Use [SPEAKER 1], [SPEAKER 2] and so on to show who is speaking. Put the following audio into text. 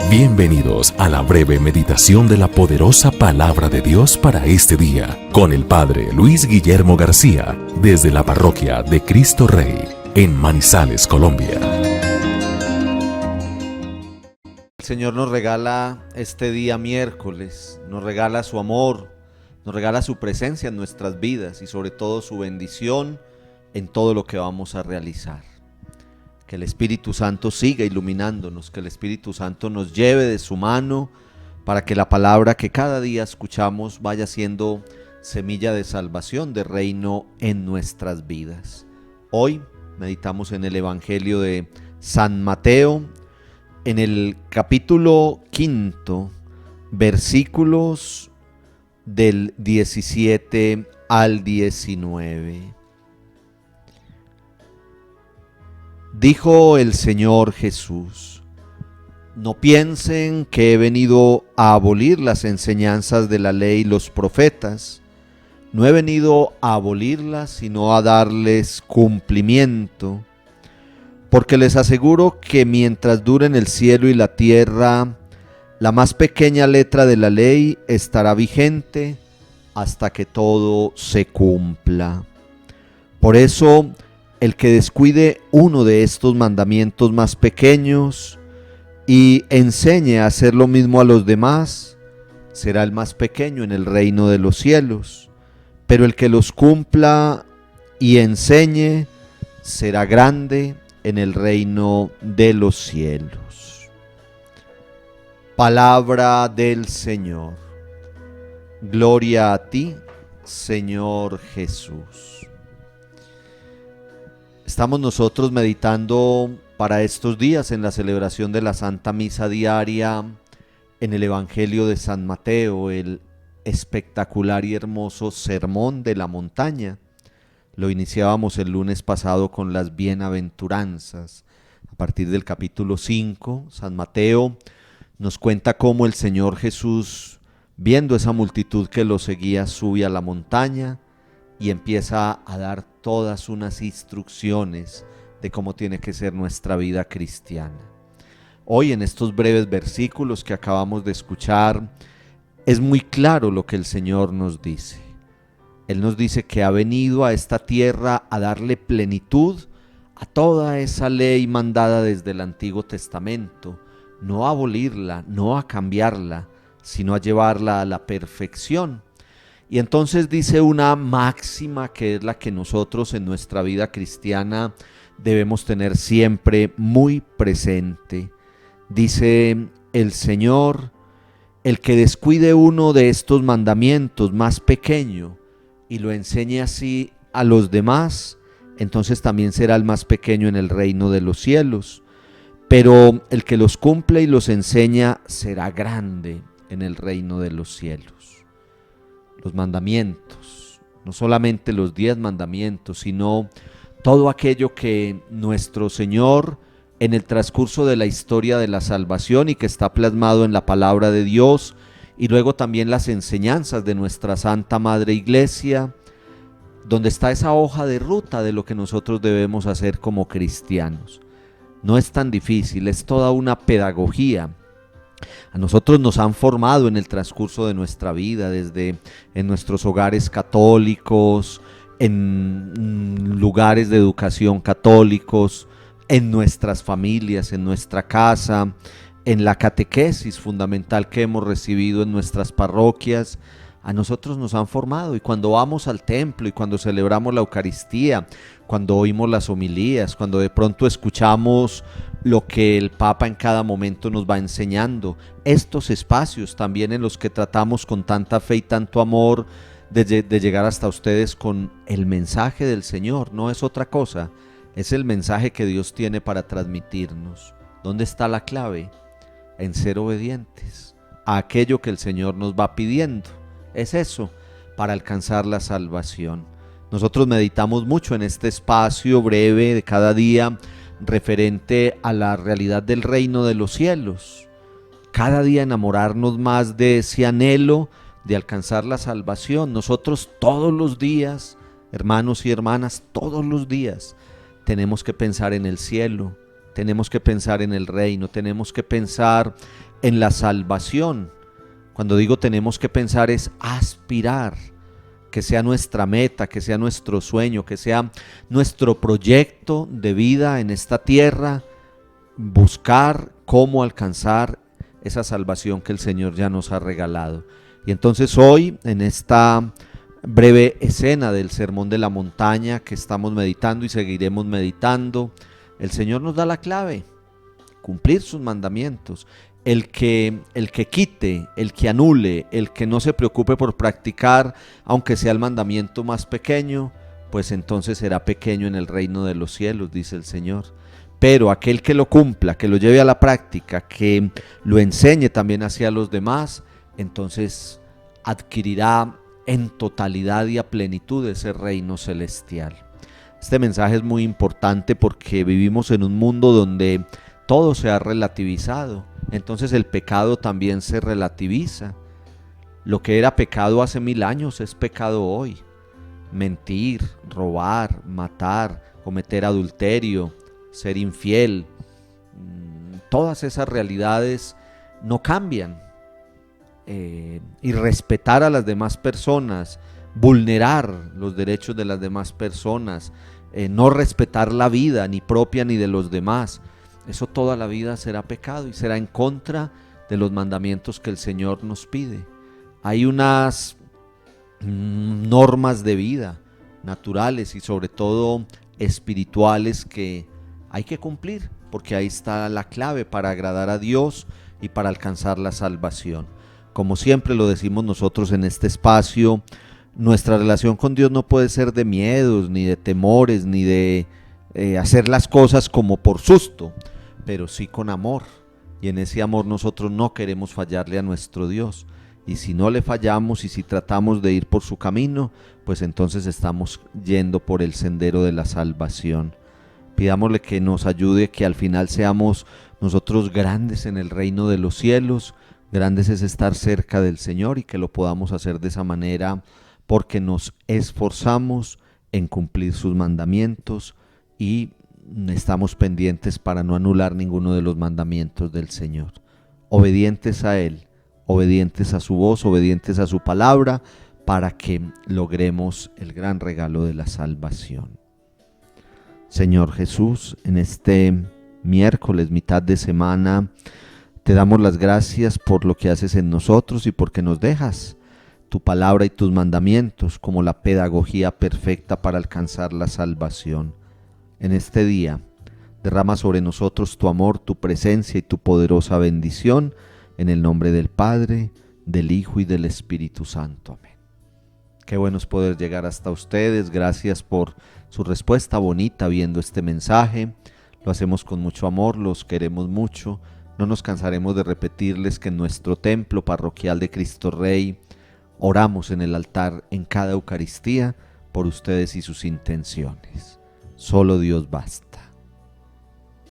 [SPEAKER 1] Bienvenidos a la breve meditación de la poderosa palabra de Dios para este día, con el Padre Luis Guillermo García, desde la parroquia de Cristo Rey, en Manizales, Colombia.
[SPEAKER 2] El Señor nos regala este día miércoles, nos regala su amor, nos regala su presencia en nuestras vidas y sobre todo su bendición en todo lo que vamos a realizar. Que el Espíritu Santo siga iluminándonos, que el Espíritu Santo nos lleve de su mano para que la palabra que cada día escuchamos vaya siendo semilla de salvación, de reino en nuestras vidas. Hoy meditamos en el Evangelio de San Mateo, en el capítulo 5, versículos del 17 al 19. Dijo el Señor Jesús: no piensen que he venido a abolir las enseñanzas de la ley y los profetas. No he venido a abolirlas, sino a darles cumplimiento. Porque les aseguro que mientras duren el cielo y la tierra, la más pequeña letra de la ley estará vigente hasta que todo se cumpla. Por eso, el que descuide uno de estos mandamientos más pequeños y enseñe a hacer lo mismo a los demás, será el más pequeño en el reino de los cielos. Pero el que los cumpla y enseñe será grande en el reino de los cielos. Palabra del Señor. Gloria a ti, Señor Jesús. Estamos nosotros meditando para estos días en la celebración de la Santa Misa diaria en el Evangelio de San Mateo, el espectacular y hermoso Sermón de la Montaña. Lo iniciábamos el lunes pasado con las bienaventuranzas. A partir del capítulo 5, San Mateo nos cuenta cómo el Señor Jesús, viendo esa multitud que lo seguía, sube a la montaña y empieza a dar todas unas instrucciones de cómo tiene que ser nuestra vida cristiana. Hoy, en estos breves versículos que acabamos de escuchar, es muy claro lo que el Señor nos dice. Él nos dice que ha venido a esta tierra a darle plenitud a toda esa ley mandada desde el Antiguo Testamento, no a abolirla, no a cambiarla, sino a llevarla a la perfección. Y entonces dice una máxima que es la que nosotros en nuestra vida cristiana debemos tener siempre muy presente. Dice el Señor: el que descuide uno de estos mandamientos más pequeño y lo enseñe así a los demás, entonces también será el más pequeño en el reino de los cielos. Pero el que los cumple y los enseña será grande en el reino de los cielos. Los mandamientos, no solamente los 10 mandamientos, sino todo aquello que nuestro Señor en el transcurso de la historia de la salvación y que está plasmado en la palabra de Dios, y luego también las enseñanzas de nuestra Santa Madre Iglesia, donde está esa hoja de ruta de lo que nosotros debemos hacer como cristianos. No es tan difícil, es toda una pedagogía. A nosotros nos han formado en el transcurso de nuestra vida, desde en nuestros hogares católicos, en lugares de educación católicos, en nuestras familias, en nuestra casa, en la catequesis fundamental que hemos recibido en nuestras parroquias. A nosotros nos han formado, y cuando vamos al templo y cuando celebramos la Eucaristía, cuando oímos las homilías, cuando de pronto escuchamos lo que el Papa en cada momento nos va enseñando, estos espacios también en los que tratamos con tanta fe y tanto amor de llegar hasta ustedes con el mensaje del Señor, no es otra cosa, es el mensaje que Dios tiene para transmitirnos. ¿Dónde está la clave? En ser obedientes a aquello que el Señor nos va pidiendo. Es eso, para alcanzar la salvación. Nosotros meditamos mucho en este espacio breve de cada día referente a la realidad del reino de los cielos. Cada día enamorarnos más de ese anhelo de alcanzar la salvación. Nosotros todos los días, hermanos y hermanas, todos los días tenemos que pensar en el cielo, tenemos que pensar en el reino, tenemos que pensar en la salvación. Cuando digo tenemos que pensar es aspirar, que sea nuestra meta, que sea nuestro sueño, que sea nuestro proyecto de vida en esta tierra, buscar cómo alcanzar esa salvación que el Señor ya nos ha regalado. Y entonces hoy, en esta breve escena del Sermón de la Montaña que estamos meditando y seguiremos meditando, el Señor nos da la clave: cumplir sus mandamientos. El que quite, el que anule, el que no se preocupe por practicar, aunque sea el mandamiento más pequeño, pues entonces será pequeño en el reino de los cielos, dice el Señor. Pero aquel que lo cumpla, que lo lleve a la práctica, que lo enseñe también hacia los demás, entonces adquirirá en totalidad y a plenitud ese reino celestial. Este mensaje es muy importante porque vivimos en un mundo donde todo se ha relativizado. Entonces el pecado también se relativiza. Lo que era pecado hace 1000 años es pecado hoy. Mentir, robar, matar, cometer adulterio, ser infiel, todas esas realidades no cambian. Y respetar a las demás personas, vulnerar los derechos de las demás personas, no respetar la vida ni propia ni de los demás, eso toda la vida será pecado y será en contra de los mandamientos que el Señor nos pide. Hay unas normas de vida naturales y sobre todo espirituales que hay que cumplir, porque ahí está la clave para agradar a Dios y para alcanzar la salvación. Como siempre lo decimos nosotros en este espacio, nuestra relación con Dios no puede ser de miedos, ni de temores, ni de hacer las cosas como por susto, pero sí con amor. Y en ese amor nosotros no queremos fallarle a nuestro Dios. Y si no le fallamos y si tratamos de ir por su camino, pues entonces estamos yendo por el sendero de la salvación. Pidámosle que nos ayude, que al final seamos nosotros grandes en el reino de los cielos. Grandes es estar cerca del Señor y que lo podamos hacer de esa manera porque nos esforzamos en cumplir sus mandamientos y estamos pendientes para no anular ninguno de los mandamientos del Señor. Obedientes a Él, obedientes a su voz, obedientes a su palabra, para que logremos el gran regalo de la salvación. Señor Jesús, en este miércoles, mitad de semana, te damos las gracias por lo que haces en nosotros y porque nos dejas tu palabra y tus mandamientos como la pedagogía perfecta para alcanzar la salvación. En este día, derrama sobre nosotros tu amor, tu presencia y tu poderosa bendición, en el nombre del Padre, del Hijo y del Espíritu Santo. Amén. Qué bueno es poder llegar hasta ustedes. Gracias por su respuesta bonita viendo este mensaje. Lo hacemos con mucho amor, los queremos mucho. No nos cansaremos de repetirles que en nuestro templo parroquial de Cristo Rey oramos en el altar en cada Eucaristía por ustedes y sus intenciones. Solo Dios basta.